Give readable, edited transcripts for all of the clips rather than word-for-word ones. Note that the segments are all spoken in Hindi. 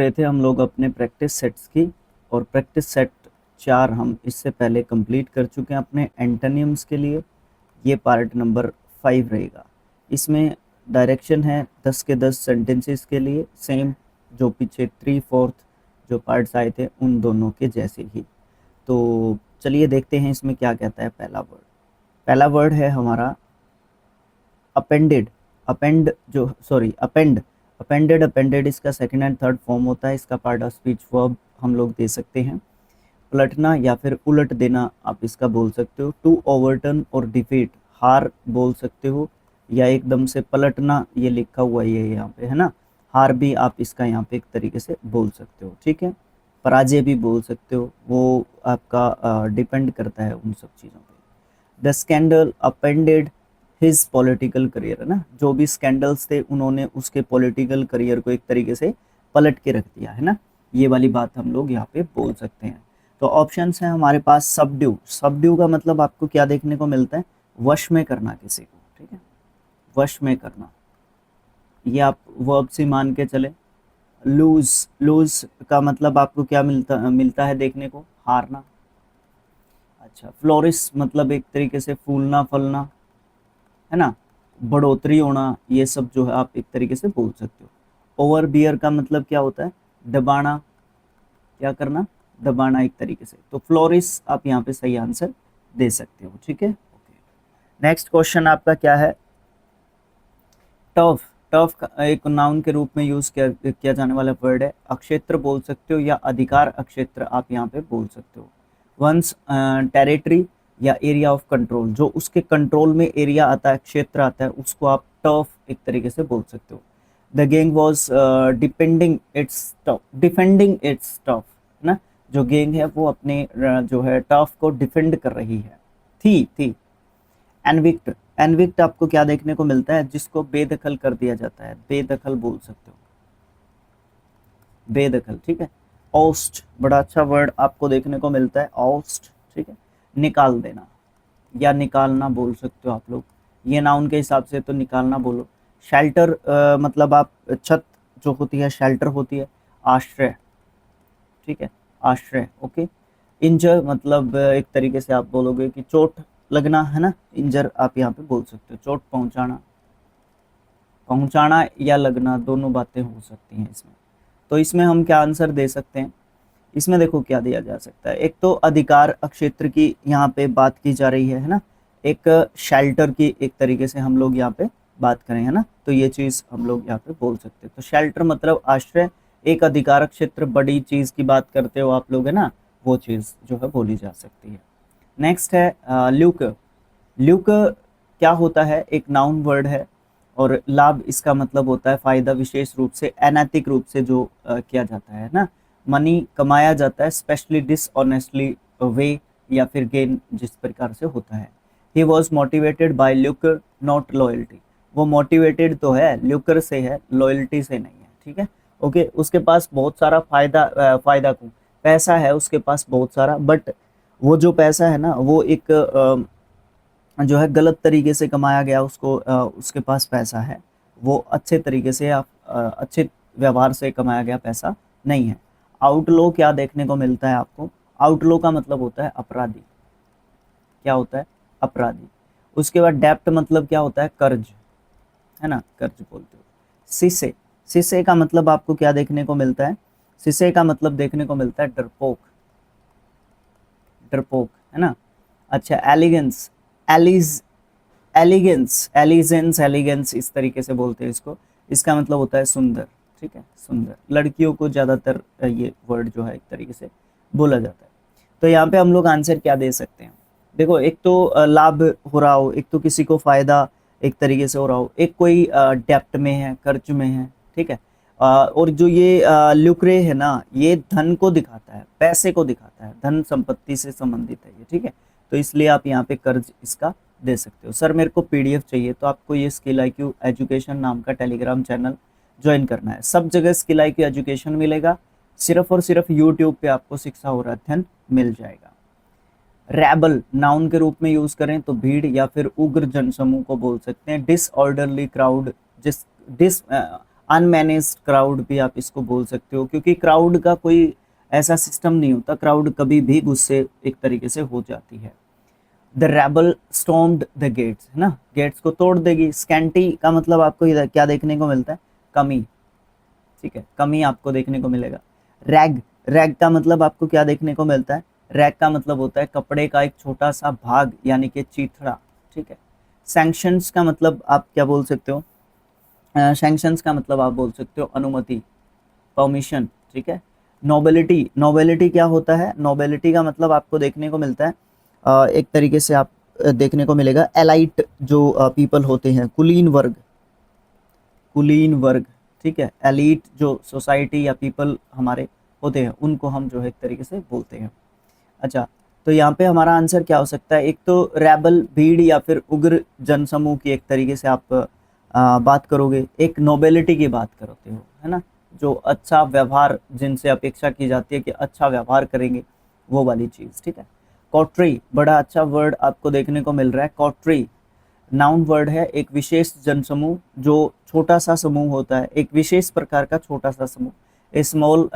रहे थे हम लोग अपने प्रैक्टिस सेट्स की, और प्रैक्टिस सेट 4 हम इससे पहले कंप्लीट कर चुके हैं अपने एंटोनिम्स के लिए। ये पार्ट नंबर 5 रहेगा। इसमें डायरेक्शन है 10 के 10 सेंटेंसेस के लिए, सेम जो पीछे 3/4 जो पार्ट्स आए थे उन दोनों के जैसे ही। तो चलिए देखते हैं इसमें क्या कहता है। पहला वर्ड है हमारा अपेंडेड। अपेंडेड इसका सेकंड एंड थर्ड फॉर्म होता है। इसका पार्ट ऑफ स्पीच वर्ब हम लोग दे सकते हैं। पलटना या फिर उलट देना आप इसका बोल सकते हो। टू ओवरटर्न और डिफीट, हार बोल सकते हो, या एकदम से पलटना, ये लिखा हुआ है यहाँ पे है ना, हार भी आप इसका यहाँ पे एक तरीके से बोल सकते हो। ठीक है, पराजय भी बोल सकते हो, वो आपका डिपेंड करता है उन सब चीज़ों पे। The scandal appended his political career, है ना, जो भी स्कैंडल्स थे उन्होंने उसके पॉलिटिकल करियर को एक तरीके से पलट के रख दिया, है ना, ये वाली बात हम लोग यहाँ पे बोल सकते हैं। तो ऑप्शंस हैं हमारे पास। सबड्यू, सबड्यू का मतलब आपको क्या देखने को मिलता है, वश में करना किसी को। ठीक है, वश में करना, ये आप वर्ब से मान के चले। लूज, लूज का मतलब आपको क्या मिलता है देखने को, हारना। अच्छा, फ्लोरिश मतलब एक तरीके से फूलना फलना, है ना, बढ़ोतरी होना, ये सब जो है आप एक तरीके से बोल सकते हो। ओवर बियर का मतलब क्या होता है, दबाना, क्या करना, दबाना एक तरीके से। तो फ्लोरिस आप यहाँ पे सही आंसर दे सकते हो। ठीक है, नेक्स्ट क्वेश्चन आपका क्या है, टफ। टफ का एक नाउन के रूप में यूज किया जाने वाला वर्ड है। अक्षेत्र बोल सकते हो या अधिकार अक्षेत्र आप यहाँ पे बोल सकते हो। वंस टेरिटरी या एरिया ऑफ कंट्रोल, जो उसके कंट्रोल में एरिया आता है, क्षेत्र आता है, उसको आप टफ एक तरीके से बोल सकते हो। The gang was defending it's tough, है ना, जो गैंग है वो अपने जो है टफ को डिफेंड कर रही है, थी। एनविक्ट, एनविक्ट आपको क्या देखने को मिलता है, जिसको बेदखल कर दिया जाता है, बेदखल बोल सकते हो, बेदखल। ठीक है, ओस्ट, बड़ा अच्छा वर्ड आपको देखने को मिलता है, ओस्ट। ठीक है, निकाल देना या निकालना बोल सकते हो आप लोग, ये नाउन के हिसाब से तो निकालना बोलो। शेल्टर मतलब आप छत जो होती है शेल्टर होती है, आश्रय। ठीक है, आश्रय। ओके, इंजर मतलब एक तरीके से आप बोलोगे कि चोट लगना, है ना, इंजर आप यहाँ पे बोल सकते हो, चोट पहुंचाना। पहुंचाना या लगना दोनों बातें हो सकती हैं इसमें। तो इसमें हम क्या आंसर दे सकते हैं, इसमें देखो क्या दिया जा सकता है। एक तो अधिकार क्षेत्र की यहाँ पे बात की जा रही है ना, एक शेल्टर की एक तरीके से हम लोग यहाँ पे बात करें, है ना, तो ये चीज हम लोग यहाँ पे बोल सकते हैं। तो शेल्टर मतलब आश्रय, एक अधिकार क्षेत्र, बड़ी चीज की बात करते हो आप लोग, है ना, वो चीज जो है बोली जा सकती है। नेक्स्ट है ल्यूक। ल्यूक क्या होता है, एक नाउन वर्ड है, और लाभ इसका मतलब होता है फायदा, विशेष रूप से अनैतिक रूप से जो किया जाता है ना, मनी कमाया जाता है स्पेशली डिसऑनेस्टली वे, या फिर गेन जिस प्रकार से होता है। He was motivated by lucre not loyalty, वो मोटिवेटेड तो है ल्यूकर से है, लॉयल्टी से नहीं है। ठीक है, ओके, उसके पास बहुत सारा फायदा को पैसा है उसके पास बहुत सारा, बट वो जो पैसा है ना वो एक जो है गलत तरीके से कमाया गया, उसको उसके पास पैसा है, वो अच्छे तरीके से या अच्छे व्यवहार से कमाया गया पैसा नहीं है। आउटलो क्या देखने को मिलता है आपको, आउटलो का मतलब होता है अपराधी, क्या होता है, अपराधी। उसके बाद डेप्ट मतलब क्या होता है, कर्ज, है ना, कर्ज बोलते हो। सिसे, सिसे का मतलब आपको क्या देखने को मिलता है, सिसे का मतलब देखने को मिलता है डरपोक, डरपोक, है ना। अच्छा, एलिगेंस, एलिज एलिगेंस इस तरीके से बोलते हैं इसको, इसका मतलब होता है सुंदर। ठीक है, सुंदर, लड़कियों को ज्यादातर ये वर्ड जो है एक तरीके से बोला जाता है। तो यहाँ पे हम लोग आंसर क्या दे सकते हैं, देखो एक तो लाभ हो रहा हो, एक तो किसी को फायदा एक तरीके से हो रहा हो, एक कोई डेप्ट में है, कर्ज में है। ठीक है, और जो ये ल्यूक्रे है ना, ये धन को दिखाता है, पैसे को दिखाता है, धन संपत्ति से संबंधित है ये। ठीक है, तो इसलिए आप यहाँ पे कर्ज इसका दे सकते हो। सर मेरे को पीडीएफ चाहिए, तो आपको ये स्किल IQ एजुकेशन नाम का टेलीग्राम चैनल ज्वाइन करना है। सब जगह स्किल IQ एजुकेशन मिलेगा, सिर्फ और सिर्फ यूट्यूब पे आपको शिक्षा और अध्ययन मिल जाएगा। रैबल नाउन के रूप में यूज करें तो भीड़ या फिर उग्र जनसमूह को बोल सकते हैं। डिसऑर्डरली क्राउड, जिस डिस अनमैनेज्ड क्राउड भी आप इसको बोल सकते हो, क्योंकि क्राउड का कोई ऐसा सिस्टम नहीं होता, क्राउड कभी भी गुस्से एक तरीके से हो जाती है। The rebel stormed the gates, है ना, गेट्स को तोड़ देगी। स्कैंटी का मतलब आपको इधर क्या देखने को मिलता है, कमी, ठीक है, कमी आपको देखने को मिलेगा। रैग, रैग का मतलब आपको क्या देखने को मिलता है, रैग का मतलब होता है कपड़े का एक छोटा सा भाग, यानी कि चीथड़ा, ठीक है। सैंक्शंस का मतलब आप क्या बोल सकते हो, सैंक्शंस का मतलब आप बोल सकते हो अनुमति, परमिशन, ठीक है। नोबिलिटी, नोबिलिटी क्या होता है, नोबिलिटी का मतलब आपको देखने को मिलता है एक तरीके से आप देखने को मिलेगा एलाइट जो पीपल होते हैं, कुलीन वर्ग, कुलीन वर्ग, ठीक है। एलीट जो सोसाइटी या पीपल हमारे होते हैं उनको हम जो है एक तरीके से बोलते हैं। अच्छा, तो यहाँ पे हमारा आंसर क्या हो सकता है, एक तो रेबल भीड़ या फिर उग्र जनसमूह की एक तरीके से आप बात करोगे, एक नोबिलिटी की बात करते हो, है ना, जो अच्छा व्यवहार जिनसे अपेक्षा की जाती है कि अच्छा व्यवहार करेंगे, वो वाली चीज़, ठीक है। कॉट्री, बड़ा अच्छा वर्ड आपको देखने को मिल रहा है, कॉट्री नाउन वर्ड है, एक विशेष जनसमूह, जो छोटा सा समूह होता है, एक विशेष प्रकार का छोटा सा समूह, ए स्मॉल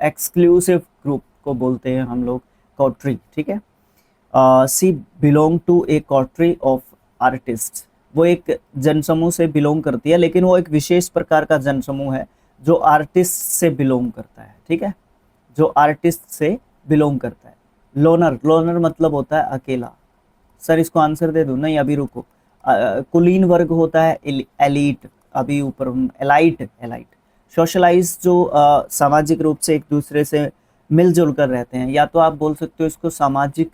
एक्सक्लूसिव ग्रुप को बोलते हैं हम लोग कॉट्री, ठीक है। She belong to a coterie of artist, वो एक जनसमूह से बिलोंग करती है, लेकिन वो एक विशेष प्रकार का जनसमूह है जो आर्टिस्ट से बिलोंग करता है, ठीक है, जो आर्टिस्ट से बिलोंग करता है। लोनर, लोनर मतलब होता है अकेला। सर इसको आंसर दे दूं, नहीं अभी रुको। कुलीन वर्ग होता है एलीट, अभी ऊपर एलाइट, एलाइट। सोशलाइज जो सामाजिक रूप से एक दूसरे से मिलजुल कर रहते हैं, या तो आप बोल सकते हो इसको सामाजिक,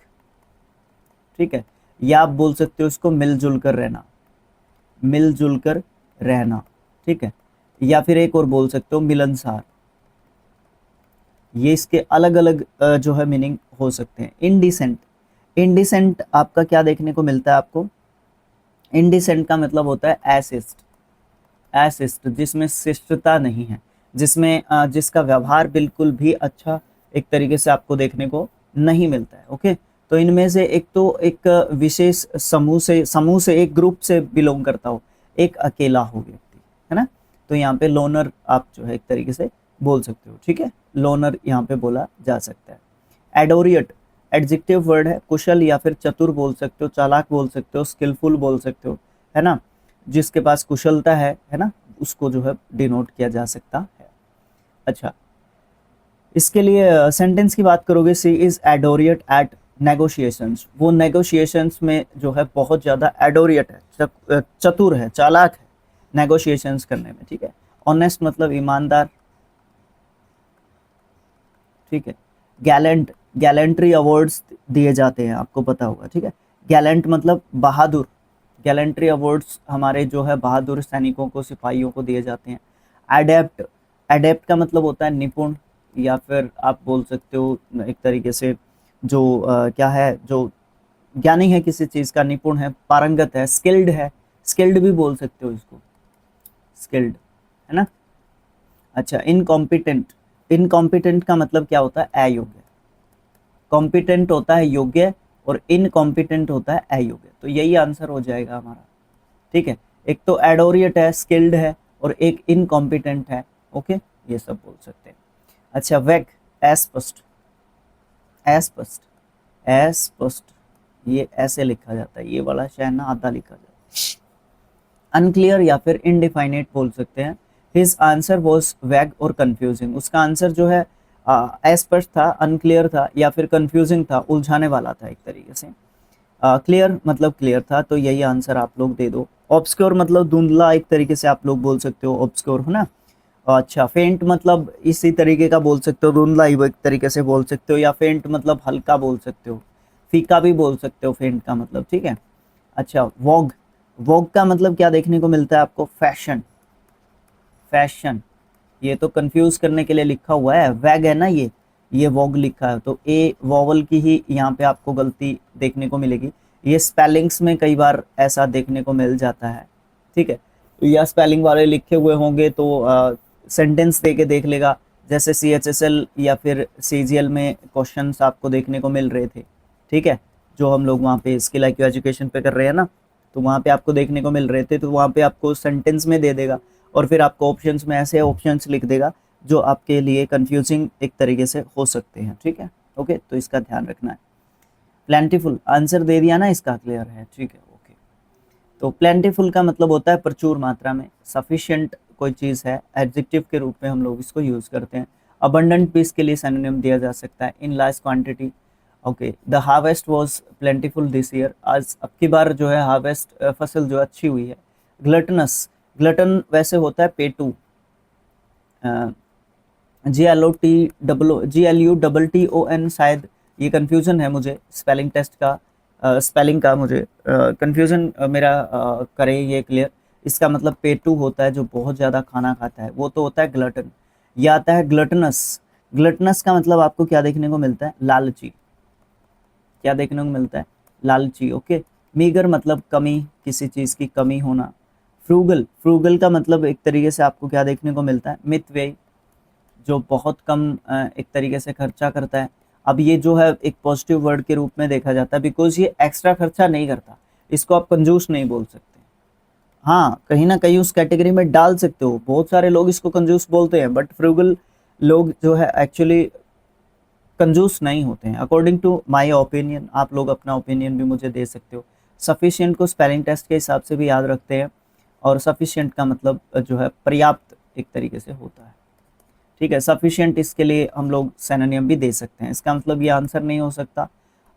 ठीक है, या आप बोल सकते हो इसको मिलजुल कर रहना, मिलजुल कर रहना, ठीक है, या फिर एक और बोल सकते हो मिलनसार। ये इसके अलग अलग जो है मीनिंग हो सकते हैं। इनडिसेंट, इनडिसेंट आपका क्या देखने को मिलता है आपको, इनडिसेंट का मतलब होता है एसिस्ट, एसिस्ट जिसमें शिष्टता नहीं है, जिसमें जिसका व्यवहार बिल्कुल भी अच्छा एक तरीके से आपको देखने को नहीं मिलता है, ओके। तो इनमें से एक तो एक विशेष समूह से एक ग्रुप से बिलोंग करता हो, एक अकेला हो व्यक्ति, है ना, तो यहाँ पे लोनर आप जो है एक तरीके से बोल सकते हो, ठीक है, लोनर यहाँ पे बोला जा सकता है। एडोरियट, एडजेक्टिव वर्ड है, कुशल या फिर चतुर बोल सकते हो, चालाक बोल सकते हो, स्किलफुल बोल सकते हो, है ना, जिसके पास कुशलता है ना, उसको जो है डिनोट किया जा सकता है। अच्छा, इसके लिए सेंटेंस की बात करोगे, सी इज एडोरियट एट नेगोशिएशंस, वो नेगोशिएशंस में जो है बहुत ज़्यादा एडोरियट है, चतुर है, चालाक है नेगोशिएशंस करने में, ठीक है। ऑनेस्ट मतलब ईमानदार, ठीक है। गैलेंट, गैलेंट्री अवार्ड्स दिए जाते हैं, आपको पता होगा, ठीक है। गैलेंट मतलब बहादुर, गैलेंट्री अवार्ड्स हमारे जो है बहादुर सैनिकों को, सिपाहियों को दिए जाते हैं। एडेप्ट, एडेप्ट का मतलब होता है निपुण, या फिर आप बोल सकते हो एक तरीके से जो क्या है, जो ज्ञानी है किसी चीज़ का, निपुण है, पारंगत है, स्किल्ड है, स्किल्ड भी बोल सकते हो इसको, स्किल्ड, है ना। अच्छा, इनकॉम्पिटेंट, इनकॉम्पिटेंट का मतलब क्या होता है, अयोग्य। कॉम्पिटेंट होता है योग्य और इनकॉम्पिटेंट होता है अयोग्य, तो यही आंसर हो जाएगा हमारा, ठीक है। एक तो एडोरियट है, स्किल्ड है, और एक इनकॉम्पिटेंट है, ओके, ये सब बोल सकते हैं। अच्छा, वैग, अस्पष्ट, अस्पष्ट, अस्पष्ट, ये ऐसे लिखा जाता है, ये वाला शायद ना आधा लिखा जाता है। अनक्लियर या फिर इनडिफाइनेट बोल सकते हैं। हिज आंसर वॉज वैग और कंफ्यूजिंग, उसका आंसर जो है अस्पष्ट था, अनक्लियर था, या फिर कंफ्यूजिंग था, उलझाने वाला था एक तरीके से। क्लियर मतलब क्लियर था, तो यही आंसर आप लोग दे दो। ऑब्सक्योर मतलब धुंधला, एक तरीके से आप लोग बोल सकते हो ऑब्सक्योर, है ना। अच्छा, फेंट मतलब इसी तरीके का बोल सकते हो, धुंधला ही एक तरीके से बोल सकते हो, या फेंट मतलब हल्का बोल सकते हो, फीका भी बोल सकते हो फेंट का मतलब, ठीक है। अच्छा, वॉग, वॉग का मतलब क्या देखने को मिलता है आपको, फैशन, फैशन, ये तो कंफ्यूज करने के लिए लिखा हुआ है, वैग है ना, ये वॉग लिखा है, तो ए वॉवल की ही यहाँ पे आपको गलती देखने को मिलेगी। ये स्पेलिंग्स में कई बार ऐसा देखने को मिल जाता है, ठीक है, या स्पेलिंग वाले लिखे हुए होंगे तो सेंटेंस दे के देख लेगा, जैसे CHSL या फिर CGL में क्वेश्चंस आपको देखने को मिल रहे थे, ठीक है, जो हम लोग वहाँ पे स्किल IQ एजुकेशन पे कर रहे हैं ना, तो वहाँ पे आपको देखने को मिल रहे थे, तो वहाँ पे आपको सेंटेंस में दे देगा, और फिर आपको ऑप्शंस में ऐसे ऑप्शंस लिख देगा जो आपके लिए कंफ्यूजिंग एक तरीके से हो सकते हैं, ठीक है। ओके, तो इसका ध्यान रखना है। प्लेंटीफुल आंसर दे दिया ना इसका, क्लियर है, ठीक है। ओके, तो प्लेंटीफुल का मतलब होता है प्रचुर मात्रा में। सफिशिएंट कोई चीज़ है, एडजेक्टिव के रूप में हम लोग इसको यूज़ करते हैं। अबंडेंट भी इसके लिए सिनोनिम दिया जा सकता है, in large quantity. Okay, the harvest was plentiful this year, आज अब की बार जो है हार्वेस्ट फसल जो अच्छी हुई है। ग्लटनस, ग्लटन वैसे होता है पेटू, GLUTTON, शायद ये कंफ्यूजन है मुझे स्पेलिंग टेस्ट का, स्पेलिंग का मुझे कंफ्यूजन मेरा करे ये क्लियर। इसका मतलब पेटू होता है जो बहुत ज़्यादा खाना खाता है, वो तो होता है ग्लटन। यह आता है ग्लटनस। ग्लटनस का मतलब आपको क्या देखने को मिलता है, लालची। क्या देखने को मिलता है, लालची। ओके, मीगर मतलब कमी, किसी चीज़ की कमी होना। फ्रूगल, फ्रूगल का मतलब एक तरीके से आपको क्या देखने को मिलता है, मितव्ययी, जो बहुत कम एक तरीके से खर्चा करता है। अब ये जो है एक पॉजिटिव वर्ड के रूप में देखा जाता है, बिकॉज ये एक्स्ट्रा खर्चा नहीं करता, इसको आप कंजूस नहीं बोल सकते। हाँ, कहीं ना कहीं उस कैटेगरी में डाल सकते हो, बहुत सारे लोग इसको कंजूस बोलते हैं, बट फ्रूगल लोग जो है एक्चुअली कंजूस नहीं होते हैं, अकॉर्डिंग टू माय ओपिनियन। आप लोग अपना ओपिनियन भी मुझे दे सकते हो। सफिशिएंट को स्पेलिंग टेस्ट के हिसाब से भी याद रखते हैं, और सफिशिएंट का मतलब जो है पर्याप्त एक तरीके से होता है, ठीक है। सफिशिएंट इसके लिए हम लोग सिनोनिम भी दे सकते हैं, इसका मतलब ये आंसर नहीं हो सकता।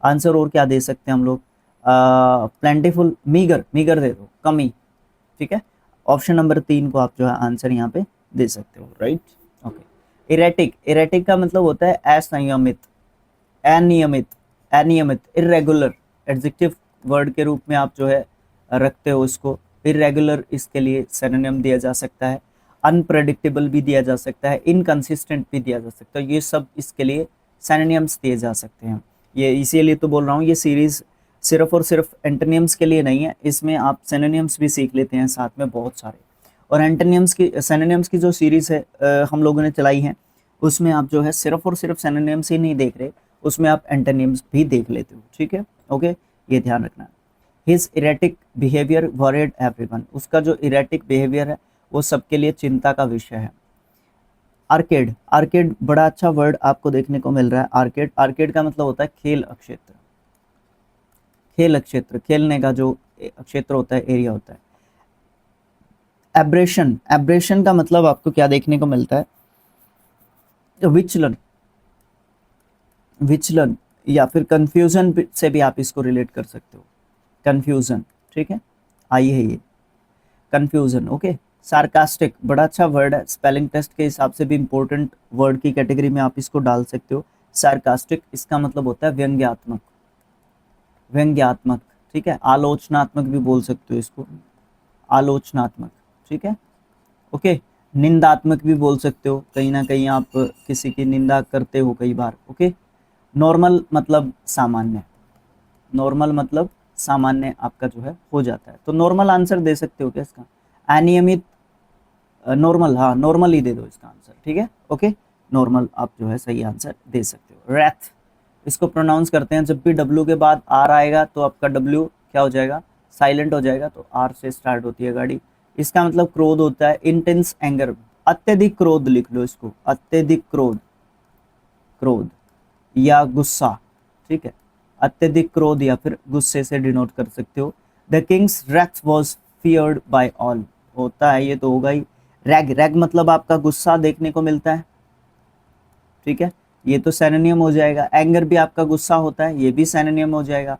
आंसर और क्या दे सकते हैं हम लोग, प्लेंटीफुल, मीगर, मीगर दे दो, कमी, ठीक है। ऑप्शन नंबर 3 को आप जो है आंसर यहाँ पे दे सकते हो, राइट। ओके, इरेटिक, इरेटिक का मतलब होता है असंयमित, अनियमित, अनियमित, इरेगुलर, एडजेक्टिव वर्ड के रूप में आप जो है रखते हो इसको। इरेगुलर इसके लिए सिनोनिम दिया जा सकता है। अनप्रेडिक्टेबल भी दिया जा सकता है, इनकंसिस्टेंट भी दिया जा सकता है, ये सब इसके लिए सिनोनिम्स दिए जा सकते हैं। ये इसीलिए तो बोल रहा हूँ, ये सीरीज सिर्फ और सिर्फ एंटोनिम्स के लिए नहीं है, इसमें आप सिनोनिम्स भी सीख लेते हैं साथ में बहुत सारे। और एंटोनिम्स की, सिनोनिम्स की जो सीरीज है हम लोगों ने चलाई है, उसमें आप जो है सिर्फ और सिर्फ सिनोनिम्स ही नहीं देख रहे, उसमें आप एंटोनिम्स भी देख लेते हो, ठीक है। ओके, ये ध्यान रखना। His erratic behaviour worried everyone, उसका जो इरेटिक बिहेवियर है वो सबके लिए चिंता का विषय है। आर्केड, आर्केड बड़ा अच्छा वर्ड आपको देखने को मिल रहा है। आर्केड, आर्केड का मतलब होता है खेल क्षेत्र, खेल क्षेत्र, खेलने का जो क्षेत्र होता है, एरिया होता है। एब्रेशन, एब्रेशन का मतलब आपको क्या देखने को मिलता है, विचलन, विचलन, या फिर कंफ्यूजन से भी आप इसको रिलेट कर सकते हो, कंफ्यूजन, ठीक है, आई है ये कंफ्यूजन। ओके, सार्कास्टिक बड़ा अच्छा वर्ड है, स्पेलिंग टेस्ट के हिसाब से भी इंपॉर्टेंट वर्ड की कैटेगरी में आप इसको डाल सकते हो। सार्कास्टिक, इसका मतलब होता है व्यंग्यात्मक, व्यंग्यात्मक, ठीक है। आलोचनात्मक भी बोल सकते हो इसको, आलोचनात्मक, ठीक है। ओके, निंदात्मक भी बोल सकते हो, कहीं ना कहीं आप किसी की निंदा करते हो कई बार। ओके, नॉर्मल मतलब सामान्य, नॉर्मल मतलब सामान्य आपका जो है हो जाता है, तो नॉर्मल आंसर दे सकते हो क्या इसका, अनियमित, नॉर्मल, हाँ नॉर्मल ही दे दो इसका आंसर, ठीक है। ओके, नॉर्मल आप जो है सही आंसर दे सकते हो। रैथ, इसको प्रोनाउंस करते हैं, जब भी डब्ल्यू के बाद आर आएगा तो आपका डब्ल्यू क्या हो जाएगा, साइलेंट हो जाएगा, तो आर से स्टार्ट होती है गाड़ी। इसका मतलब क्रोध होता है, इंटेंस एंगर, अत्यधिक क्रोध लिख लो इसको, अत्यधिक क्रोध, क्रोध या गुस्सा, ठीक है। अत्यधिक क्रोध या फिर गुस्से से डिनोट कर सकते हो। The king's wrath was feared by all, होता है ये तो होगा ही। रैग, रैग मतलब आपका गुस्सा देखने को मिलता है, ठीक है, ये तो सिनोनिम हो जाएगा। एंगर भी आपका गुस्सा होता है, ये भी सिनोनिम हो जाएगा।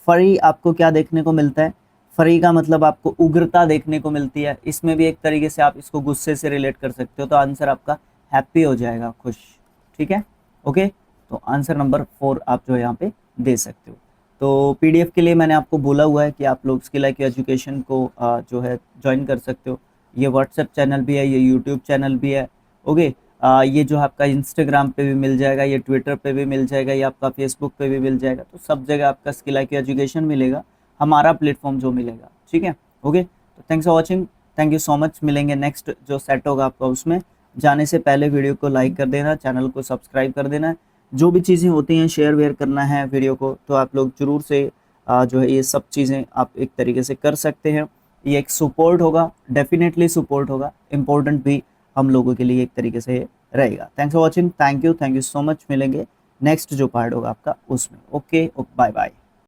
फरी आपको क्या देखने को मिलता है, फरी का मतलब आपको उग्रता देखने को मिलती है, इसमें भी एक तरीके से आप इसको गुस्से से रिलेट कर सकते हो, तो आंसर आपका हैप्पी हो जाएगा, खुश, ठीक है। ओके, तो आंसर नंबर 4 आप जो है यहाँ पे दे सकते हो। तो पीडीएफ के लिए मैंने आपको बोला हुआ है कि आप लोग स्किल IQ एजुकेशन को जो है ज्वाइन कर सकते हो। ये व्हाट्सएप चैनल भी है, ये यूट्यूब चैनल भी है। ओके, ये जो आपका इंस्टाग्राम पे भी मिल जाएगा, ये ट्विटर पे भी मिल जाएगा, ये आपका फेसबुक पे भी मिल जाएगा, तो सब जगह आपका स्किल IQ एजुकेशन मिलेगा, हमारा प्लेटफॉर्म जो मिलेगा, ठीक है। ओके, तो thanks for watching, thank you so much. मिलेंगे नेक्स्ट जो सेट होगा आपका, उसमें जाने से पहले वीडियो को लाइक कर देना, चैनल को सब्सक्राइब कर देना, जो भी चीज़ें होती हैं शेयर वेयर करना है वीडियो को, तो आप लोग ज़रूर से जो है ये सब चीज़ें आप एक तरीके से कर सकते हैं। ये एक सपोर्ट होगा, डेफिनेटली सपोर्ट होगा, इम्पोर्टेंट भी हम लोगों के लिए एक तरीके से रहेगा। Thanks for watching, thank you so much. मिलेंगे नेक्स्ट जो पार्ट होगा आपका उसमें। Okay, bye bye.